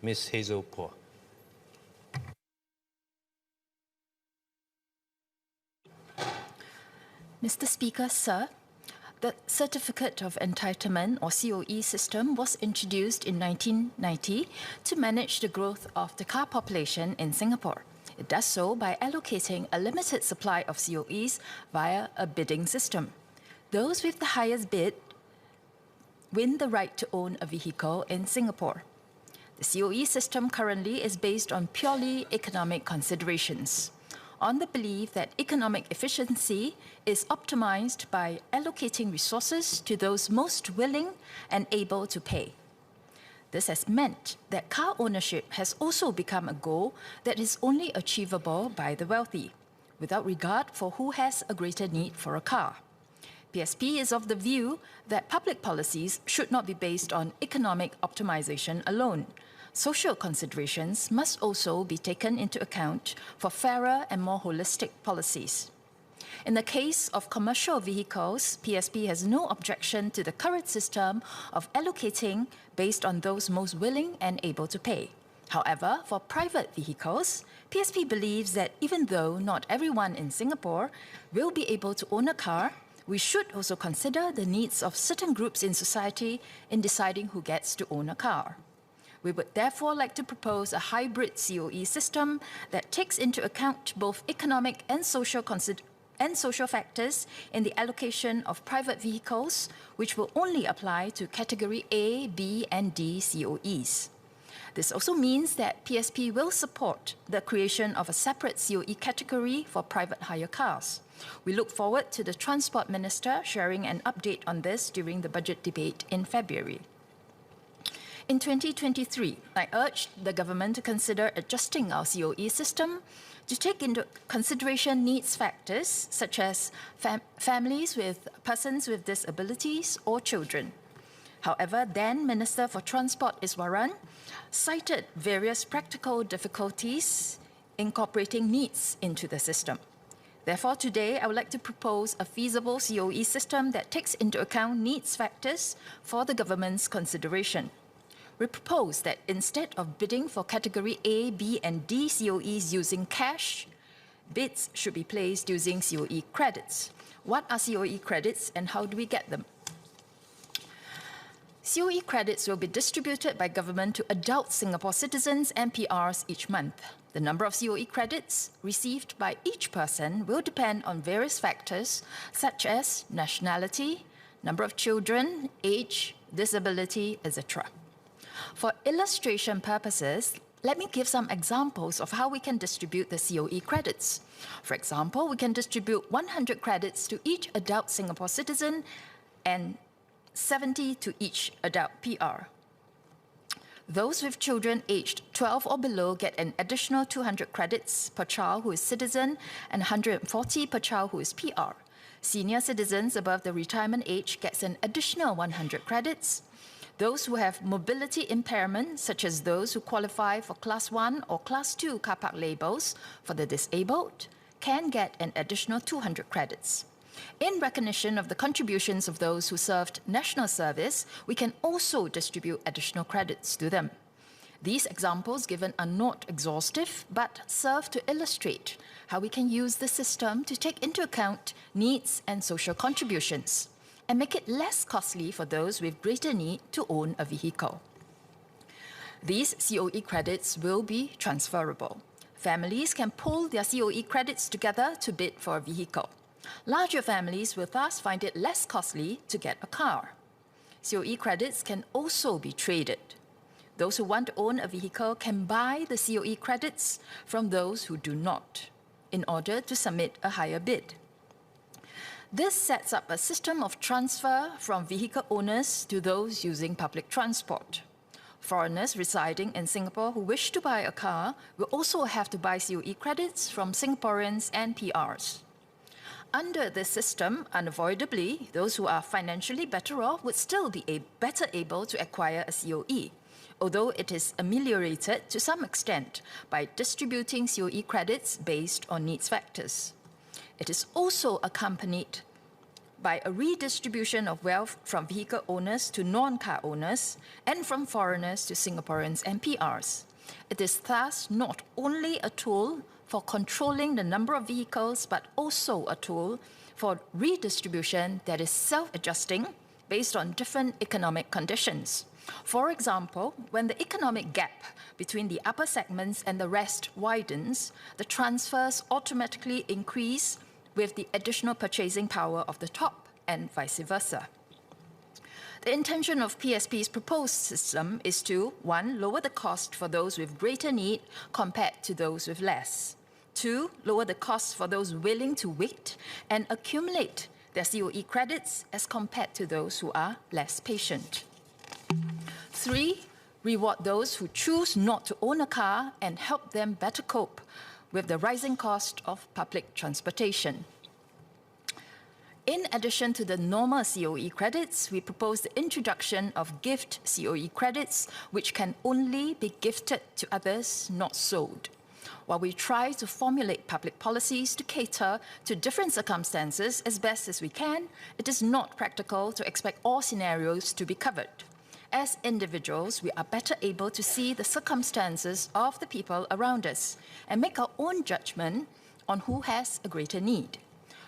Ms. Hazel Poa. Mr. Speaker, Sir, the Certificate of Entitlement, or COE system, was introduced in 1990 to manage the growth of the car population in Singapore. It does so by allocating a limited supply of COEs via a bidding system. Those with the highest bid win the right to own a vehicle in Singapore. The COE system currently is based on purely economic considerations, on the belief that economic efficiency is optimized by allocating resources to those most willing and able to pay. This has meant that car ownership has also become a goal that is only achievable by the wealthy, without regard for who has a greater need for a car. PSP is of the view that public policies should not be based on economic optimization alone. Social considerations must also be taken into account for fairer and more holistic policies. In the case of commercial vehicles, PSP has no objection to the current system of allocating based on those most willing and able to pay. However, for private vehicles, PSP believes that even though not everyone in Singapore will be able to own a car, we should also consider the needs of certain groups in society in deciding who gets to own a car. We would therefore like to propose a hybrid COE system that takes into account both economic and social factors in the allocation of private vehicles, which will only apply to Category A, B, and D COEs. This also means that PSP will support the creation of a separate COE category for private hire cars. We look forward to the Transport Minister sharing an update on this during the budget debate in February. In 2023, I urged the government to consider adjusting our COE system to take into consideration needs factors such as families with persons with disabilities or children. However, then Minister for Transport Iswaran cited various practical difficulties incorporating needs into the system. Therefore, today I would like to propose a feasible COE system that takes into account needs factors for the government's consideration. We propose that instead of bidding for Category A, B, and D COEs using cash, bids should be placed using COE credits. What are COE credits and how do we get them? COE credits will be distributed by government to adult Singapore citizens and PRs each month. The number of COE credits received by each person will depend on various factors such as nationality, number of children, age, disability, etc. For illustration purposes, let me give some examples of how we can distribute the COE credits. For example, we can distribute 100 credits to each adult Singapore citizen and 70 to each adult PR. Those with children aged 12 or below get an additional 200 credits per child who is citizen and 140 per child who is PR. Senior citizens above the retirement age gets an additional 100 credits. Those who have mobility impairment, such as those who qualify for Class 1 or Class 2 car park labels for the disabled, can get an additional 200 credits. In recognition of the contributions of those who served national service, we can also distribute additional credits to them. These examples given are not exhaustive, but serve to illustrate how we can use the system to take into account needs and social contributions, and make it less costly for those with greater need to own a vehicle. These COE credits will be transferable. Families can pool their COE credits together to bid for a vehicle. Larger families will thus find it less costly to get a car. COE credits can also be traded. Those who want to own a vehicle can buy the COE credits from those who do not, in order to submit a higher bid. This sets up a system of transfer from vehicle owners to those using public transport. Foreigners residing in Singapore who wish to buy a car will also have to buy COE credits from Singaporeans and PRs. Under this system, unavoidably, those who are financially better off would still be better able to acquire a COE, although it is ameliorated to some extent by distributing COE credits based on needs factors. It is also accompanied by a redistribution of wealth from vehicle owners to non-car owners and from foreigners to Singaporeans and PRs. It is thus not only a tool for controlling the number of vehicles, but also a tool for redistribution that is self-adjusting based on different economic conditions. For example, when the economic gap between the upper segments and the rest widens, the transfers automatically increase with the additional purchasing power of the top and vice versa. The intention of PSP's proposed system is to, 1, lower the cost for those with greater need compared to those with less. 2, lower the costs for those willing to wait and accumulate their COE credits as compared to those who are less patient. 3, reward those who choose not to own a car and help them better cope with the rising cost of public transportation. In addition to the normal COE credits, we propose the introduction of gift COE credits, which can only be gifted to others, not sold. While we try to formulate public policies to cater to different circumstances as best as we can, it is not practical to expect all scenarios to be covered. As individuals, we are better able to see the circumstances of the people around us and make our own judgment on who has a greater need.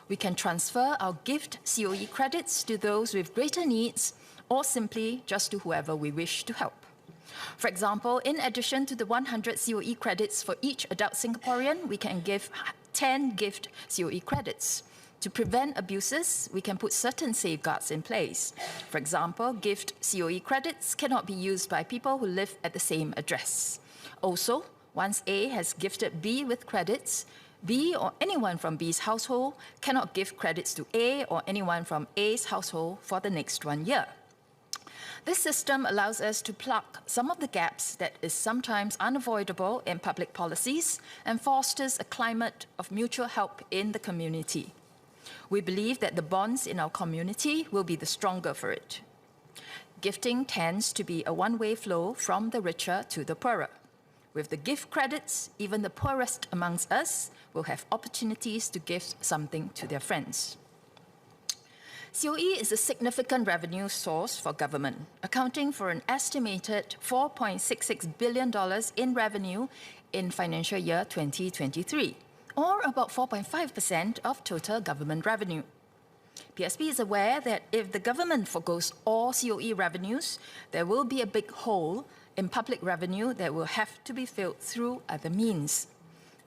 We can transfer our gift COE credits to those with greater needs or simply just to whoever we wish to help. For example, in addition to the 100 COE credits for each adult Singaporean, we can give 10 gift COE credits. To prevent abuses, we can put certain safeguards in place. For example, gift COE credits cannot be used by people who live at the same address. Also, once A has gifted B with credits, B or anyone from B's household cannot give credits to A or anyone from A's household for the next 1 year. This system allows us to plug some of the gaps that is sometimes unavoidable in public policies and fosters a climate of mutual help in the community. We believe that the bonds in our community will be the stronger for it. Gifting tends to be a one-way flow from the richer to the poorer. With the gift credits, even the poorest amongst us will have opportunities to give something to their friends. COE is a significant revenue source for government, accounting for an estimated $4.66 billion in revenue in financial year 2023, or about 4.5% of total government revenue. PSP is aware that if the government forgoes all COE revenues, there will be a big hole in public revenue that will have to be filled through other means.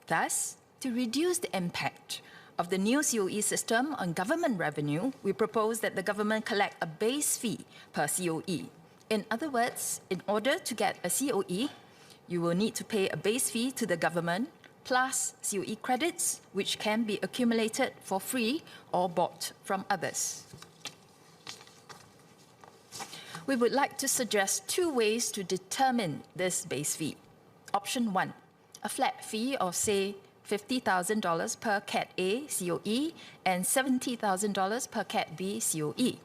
Thus, to reduce the impact of the new COE system on government revenue, we propose that the government collect a base fee per COE. In other words, in order to get a COE, you will need to pay a base fee to the government plus COE credits, which can be accumulated for free or bought from others. We would like to suggest 2 ways to determine this base fee. Option 1, a flat fee of, say, $50,000 per Cat A COE and $70,000 per Cat B COE.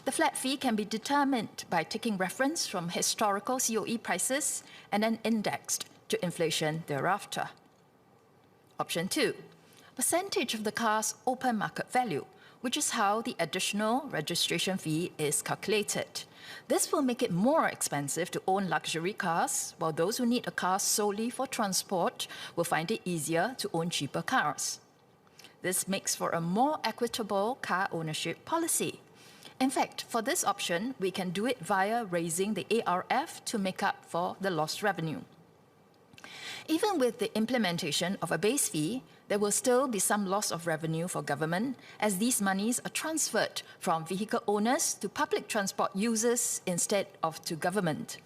The flat fee can be determined by taking reference from historical COE prices and then indexed to inflation thereafter. Option 2, percentage of the car's open market value, which is how the additional registration fee is calculated. This will make it more expensive to own luxury cars, while those who need a car solely for transport will find it easier to own cheaper cars. This makes for a more equitable car ownership policy. In fact, for this option, we can do it via raising the ARF to make up for the lost revenue. Even with the implementation of a base fee, there will still be some loss of revenue for government, as these monies are transferred from vehicle owners to public transport users instead of to government.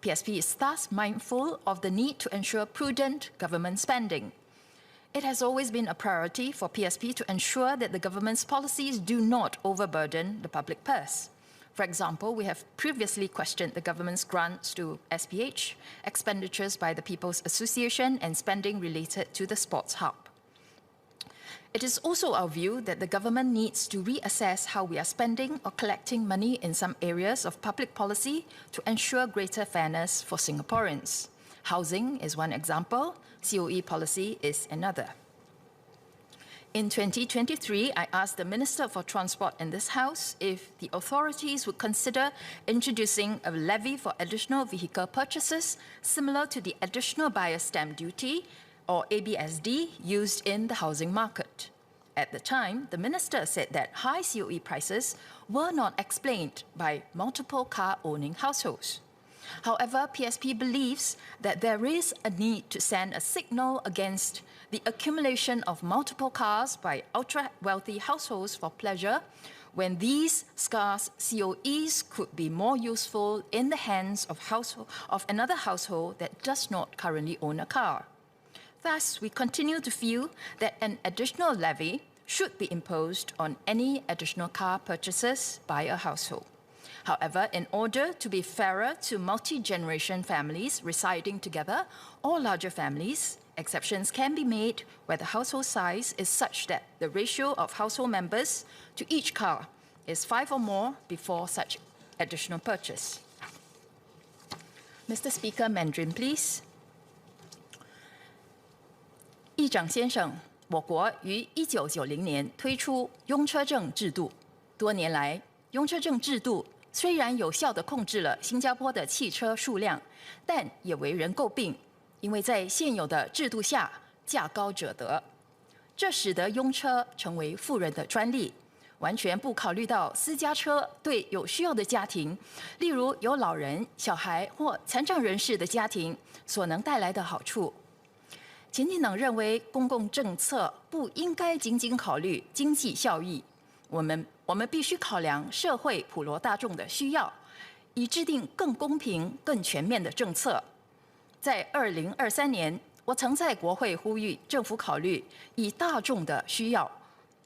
PSP is thus mindful of the need to ensure prudent government spending. It has always been a priority for PSP to ensure that the government's policies do not overburden the public purse. For example, we have previously questioned the government's grants to SPH, expenditures by the People's Association, and spending related to the Sports Hub. It is also our view that the government needs to reassess how we are spending or collecting money in some areas of public policy to ensure greater fairness for Singaporeans. Housing is one example, COE policy is another. In 2023, I asked the Minister for Transport in this House if the authorities would consider introducing a levy for additional vehicle purchases similar to the additional buyer stamp duty, or ABSD, used in the housing market. At the time, the Minister said that high COE prices were not explained by multiple car-owning households. However, PSP believes that there is a need to send a signal against the accumulation of multiple cars by ultra-wealthy households for pleasure, when these scarce COEs could be more useful in the hands of another household that does not currently own a car. Thus, we continue to feel that an additional levy should be imposed on any additional car purchases by a household. However, in order to be fairer to multi-generation families residing together or larger families, exceptions can be made where the household size is such that the ratio of household members to each car is 5 or more before such additional purchase. Mr. Speaker, Mandarin, please. 议长先生，我国于1990年推出拥车证制度，多年来，拥车证制度虽然有效地控制了新加坡的汽车数量，但也为人诟病，因为在现有的制度下，价高者得，这使得拥车成为富人的专利，完全不考虑到私家车对有需要的家庭，例如有老人、小孩或残障人士的家庭所能带来的好处。前进党认为，公共政策不应该仅仅考虑经济效益，我们必须考量社会普罗大众的需要，以制定更公平、更全面的政策。在2023年，我曾在国会呼吁政府考虑以大众的需要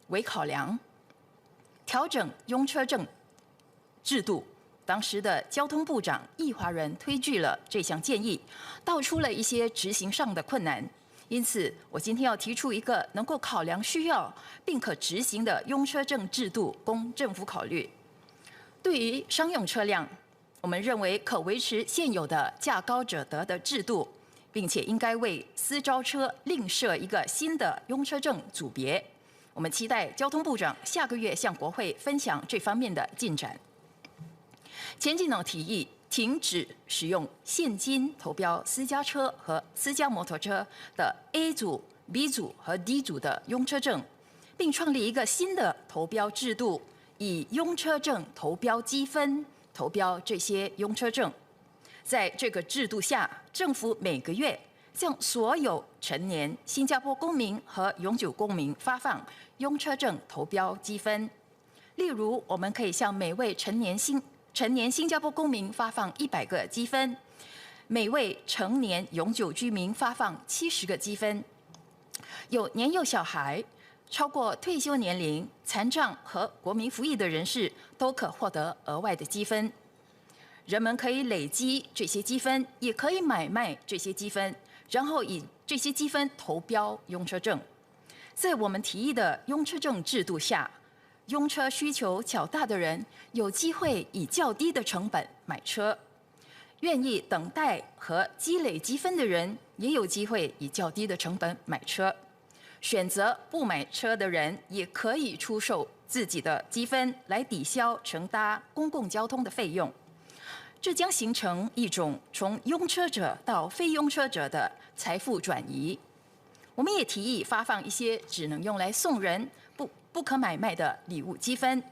为考量，调整拥车证制度。当时的交通部长易华仁推举了这项建议，道出了一些执行上的困难。因此，我今天要提出一个能够考量需要并可执行的拥车证制度，供政府考虑。对于商用车辆，我们认为可维持现有的价高者得的制度，并且应该为私招车另设一个新的拥车证组别。我们期待交通部长下个月向国会分享这方面的进展。前进党提议停止使用现金投标私家车和私家摩托车的 A 组、B 组和 D 组的拥车证，并创立一个新的投标制度，以拥车证投标积分投标这些拥车证。在这个制度下，政府每个月向所有成年新加坡公民和永久公民发放拥车证投标积分。例如，我们可以向每位成年新加坡公民发放100个积分，每位成年永久居民发放70个积分。有年幼小孩、超过退休年龄、残障和国民服役的人士都可获得额外的积分。人们可以累积这些积分，也可以买卖这些积分，然后以这些积分投标拥车证。在我们提议的拥车证制度下，拥车需求较大的人有机会以较低的成本买车，愿意等待和积累积分的人也有机会以较低的成本买车。选择不买车的人也可以出售自己的积分来抵消乘搭公共交通的费用。这将形成一种从拥车者到非拥车者的财富转移。我们也提议发放一些只能用来送人、不可买卖的礼物积分，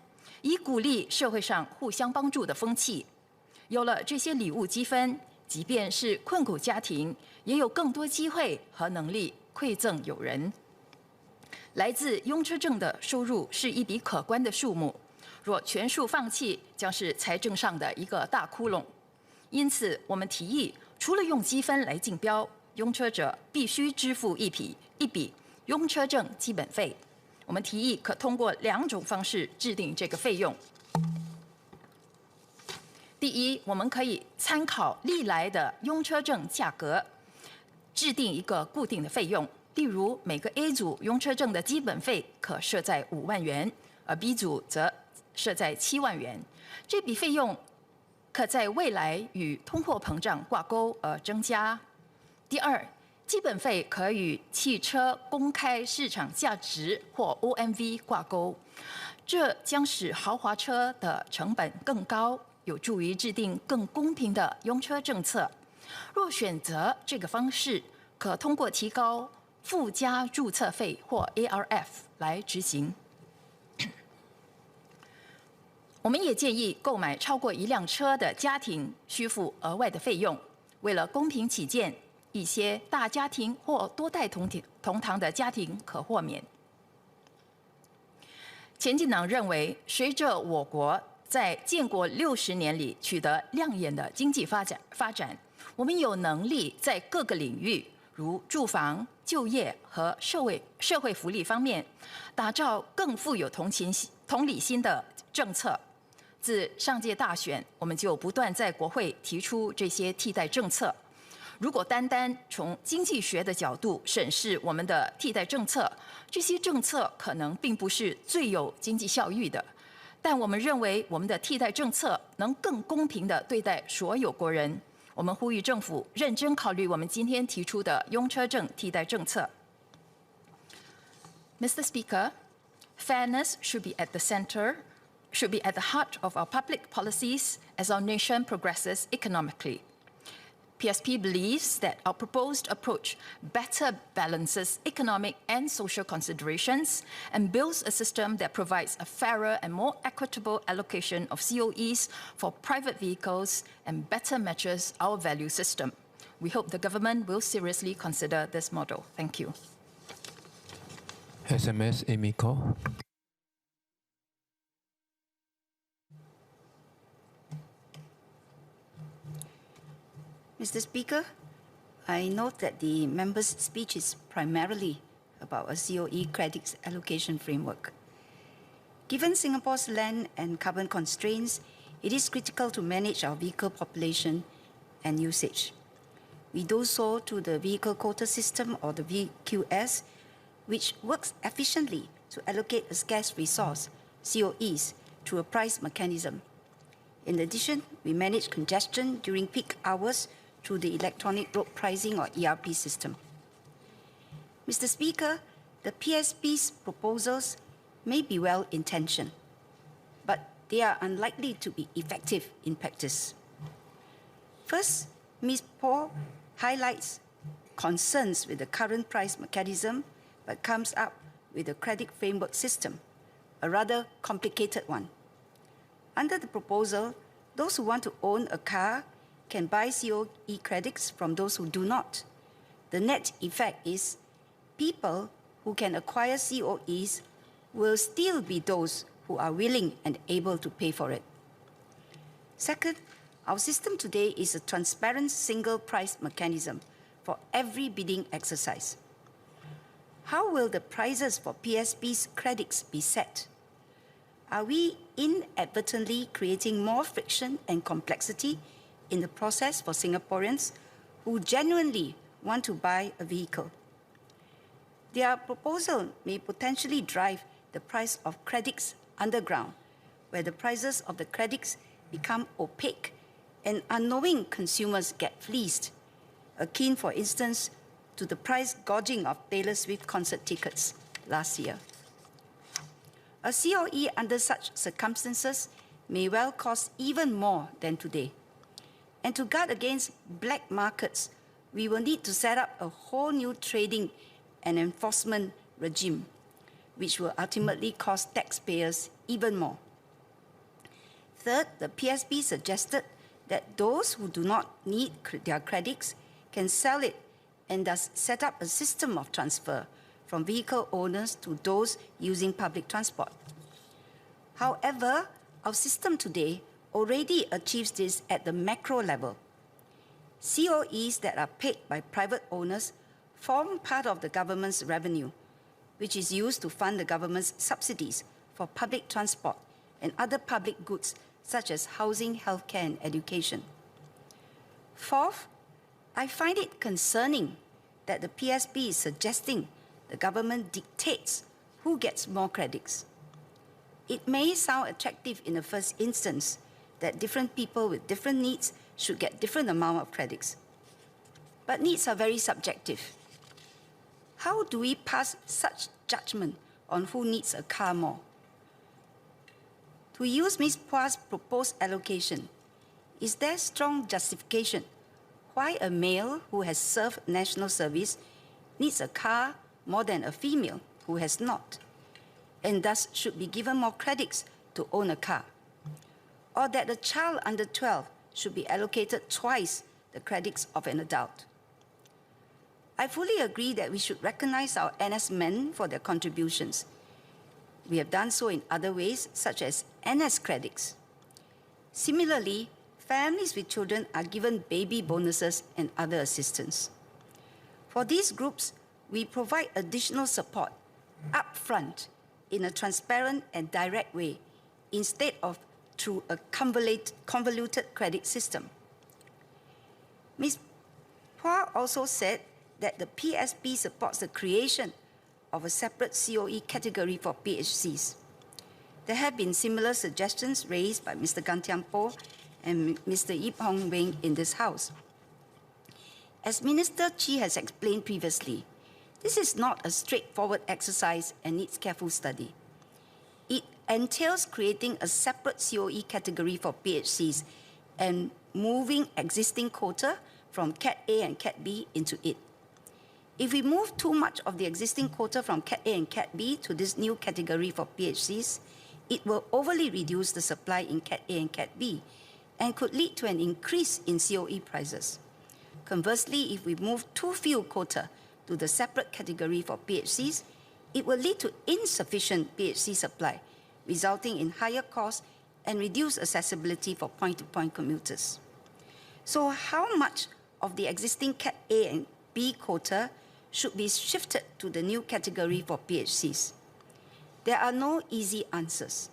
以鼓励社会上互相帮助的风气。有了这些礼物积分，即便是困苦家庭，也有更多机会和能力馈赠友人。来自拥车证的收入是一笔可观的数目，若全数放弃，将是财政上的一个大窟窿。因此，我们提议，除了用积分来竞标，拥车者必须支付一笔拥车证基本费。我们提议可通过2种方式制定这个费用。第一，我们可以参考历来的拥车证价格，制定一个固定的费用。例如，每个 A 组拥车证的基本费可设在5万元，而 B 组则设在7万元。这笔费用可在未来与通货膨胀挂钩而增加。第二，基本费可与汽车公开市场价值或 OMV 挂钩，这将使豪华车的成本更高，有助于制定更公平的用车政策。若选择这个方式，可通过提高附加注册费或 ARF 来执行。我们也建议购买超过1辆车的家庭需付额外的费用。为了公平起见，一些大家庭或多代同堂的家庭可豁免。前进党认为，随着我国在建国60年里取得亮眼的经济发展，我们有能力在各个领域，如住房、就业和社会福利方面，打造更富有同理心的政策。自上届大选，我们就不断在国会提出这些替代政策。如果单单从经济学的角度审视我们的替代政策，这些政策可能并不是最有经济效益的。但我们认为我们的替代政策能更公平地对待所有国人。我们呼吁政府认真考虑我们今天提出的用车证替代政策。Mr. Speaker, fairness should be at the heart of our public policies as our nation progresses economically. PSP believes that our proposed approach better balances economic and social considerations and builds a system that provides a fairer and more equitable allocation of COEs for private vehicles and better matches our value system. We hope the government will seriously consider this model. Thank you. SMS Amy Cole. Mr. Speaker, I note that the member's speech is primarily about a COE credits allocation framework. Given Singapore's land and carbon constraints, it is critical to manage our vehicle population and usage. We do so through the vehicle quota system, or the VQS, which works efficiently to allocate a scarce resource, COEs, through a price mechanism. In addition, we manage congestion during peak hours through the electronic road pricing, or ERP system. Mr. Speaker, the PSP's proposals may be well-intentioned, but they are unlikely to be effective in practice. First, Ms. Poa highlights concerns with the current price mechanism, but comes up with a credit framework system, a rather complicated one. Under the proposal, those who want to own a car can buy COE credits from those who do not. The net effect is people who can acquire COEs will still be those who are willing and able to pay for it. Second, our system today is a transparent single price mechanism for every bidding exercise. How will the prices for PSP's credits be set? Are we inadvertently creating more friction and complexity in the process for Singaporeans who genuinely want to buy a vehicle? Their proposal may potentially drive the price of credits underground, where the prices of the credits become opaque and unknowing consumers get fleeced, akin, for instance, to the price gouging of Taylor Swift concert tickets last year. A COE under such circumstances may well cost even more than today. And to guard against black markets, we will need to set up a whole new trading and enforcement regime, which will ultimately cost taxpayers even more. Third, the PSP suggested that those who do not need their credits can sell it and thus set up a system of transfer from vehicle owners to those using public transport. However, our system today already achieves this at the macro level. COEs that are paid by private owners form part of the government's revenue, which is used to fund the government's subsidies for public transport and other public goods such as housing, healthcare, and education. Fourth, I find it concerning that the PSP is suggesting the government dictates who gets more credits. It may sound attractive in the first instance that different people with different needs should get different amount of credits. But needs are very subjective. How do we pass such judgment on who needs a car more? To use Ms. Poa's proposed allocation, is there strong justification why a male who has served national service needs a car more than a female who has not, and thus should be given more credits to own a car? Or that a child under 12 should be allocated twice the credits of an adult? I fully agree that we should recognize our NS men for their contributions. We have done so in other ways, such as NS credits. Similarly, families with children are given baby bonuses and other assistance. For these groups, we provide additional support upfront in a transparent and direct way, instead of through a convoluted credit system. Ms. Poa also said that the PSP supports the creation of a separate COE category for PHCs. There have been similar suggestions raised by Mr. Gan Thiam Poh and Mr. Yip Hong Weng in this House. As Minister Chi has explained previously, this is not a straightforward exercise and needs careful study. It entails creating a separate COE category for PHCs and moving existing quota from Cat A and Cat B into it. If we move too much of the existing quota from Cat A and Cat B to this new category for PHCs, it will overly reduce the supply in Cat A and Cat B and could lead to an increase in COE prices. Conversely, if we move too few quota to the separate category for PHCs, it will lead to insufficient PHC supply, resulting in higher costs and reduced accessibility for point-to-point commuters. So how much of the existing Cat A and B quota should be shifted to the new category for PHCs? There are no easy answers.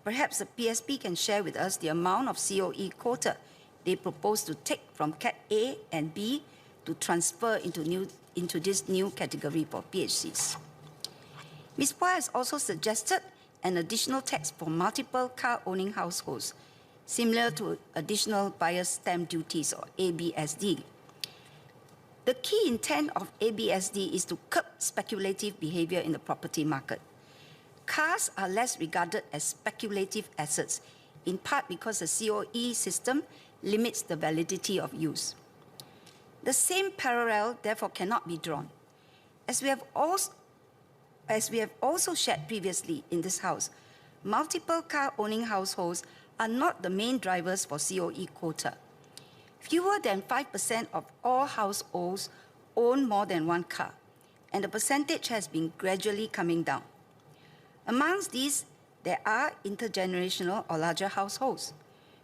Perhaps the PSP can share with us the amount of COE quota they propose to take from Cat A and B to transfer into this new category for PHCs. Ms. Poa has also suggested an additional tax for multiple car-owning households, similar to additional buyer's stamp duties or ABSD. The key intent of ABSD is to curb speculative behavior in the property market. Cars are less regarded as speculative assets, in part because the COE system limits the validity of use. The same parallel, therefore, cannot be drawn. As we have also shared previously in this House, multiple car-owning households are not the main drivers for COE quota. Fewer than 5% of all households own more than one car, and the percentage has been gradually coming down. Amongst these, there are intergenerational or larger households.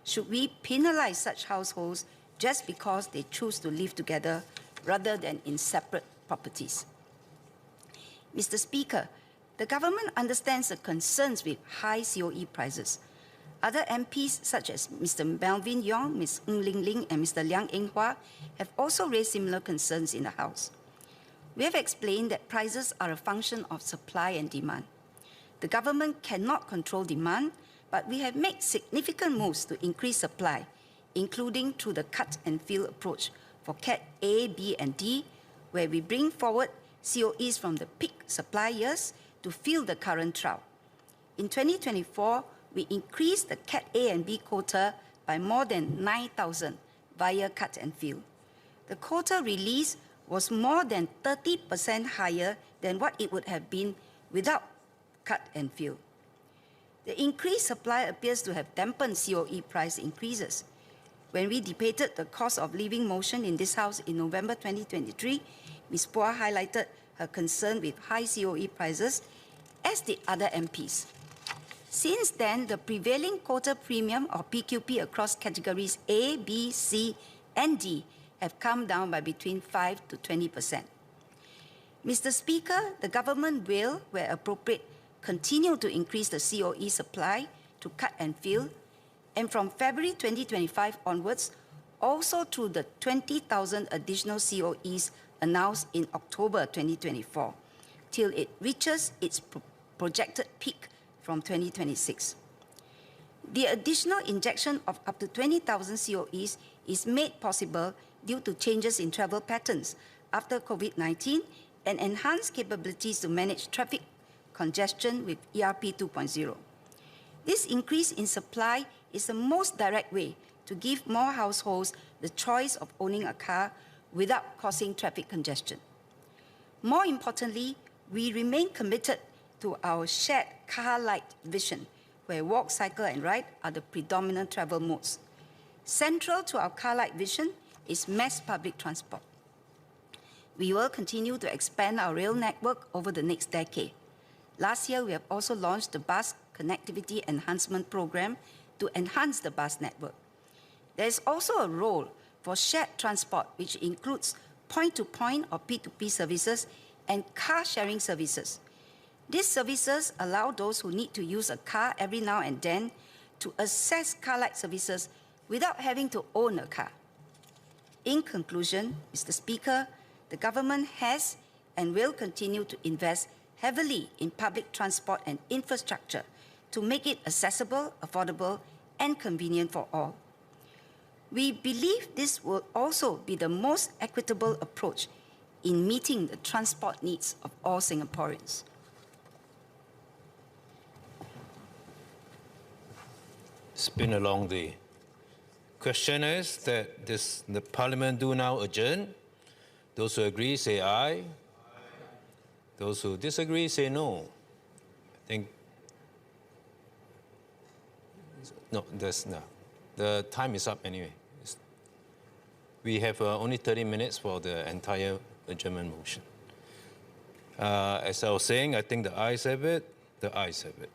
Should we penalize such households just because they choose to live together rather than in separate properties? Mr. Speaker, the government understands the concerns with high COE prices. Other MPs, such as Mr. Melvin Yong, Ms. Ng Ling Ling, and Mr. Liang Eng Hua, have also raised similar concerns in the House. We have explained that prices are a function of supply and demand. The government cannot control demand, but we have made significant moves to increase supply, including through the cut and fill approach for Cat A, B, and D, where we bring forward COEs from the peak supply years to fill the current drought. In 2024, we increased the Cat A and B quota by more than 9,000 via cut and fill. The quota release was more than 30% higher than what it would have been without cut and fill. The increased supply appears to have dampened COE price increases. When we debated the cost of living motion in this House in November 2023, Ms. Poa highlighted her concern with high COE prices, as did other MPs. Since then, the prevailing quota premium or PQP across categories A, B, C, and D have come down by between 5 to 20%. Mr. Speaker, the government will, where appropriate, continue to increase the COE supply to cut and fill, and from February 2025 onwards, also through the 20,000 additional COEs announced in October 2024, till it reaches its projected peak from 2026. The additional injection of up to 20,000 COEs is made possible due to changes in travel patterns after COVID-19 and enhanced capabilities to manage traffic congestion with ERP 2.0. This increase in supply is the most direct way to give more households the choice of owning a car without causing traffic congestion. More importantly, we remain committed to our shared car-light vision, where walk, cycle, and ride are the predominant travel modes. Central to our car-light vision is mass public transport. We will continue to expand our rail network over the next decade. Last year, we have also launched the Bus Connectivity Enhancement Program to enhance the bus network. There is also a role for shared transport, which includes point-to-point or P2P services and car-sharing services. These services allow those who need to use a car every now and then to access car-like services without having to own a car. In conclusion, Mr. Speaker, the government has and will continue to invest heavily in public transport and infrastructure to make it accessible, affordable, and convenient for all. We believe this will also be the most equitable approach in meeting the transport needs of all Singaporeans. It's been a long day. Question is that the Parliament do now adjourn. Those who agree say aye. Those who disagree say no. I think no. The time is up anyway. We have only 30 minutes for the entire adjournment motion. As I was saying, I think the ayes have it. The ayes have it.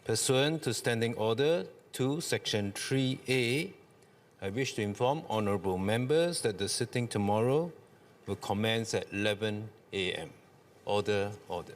Pursuant to Standing Order 2, Section 3A, I wish to inform honourable members that the sitting tomorrow will commence at 11 a.m. Order, order.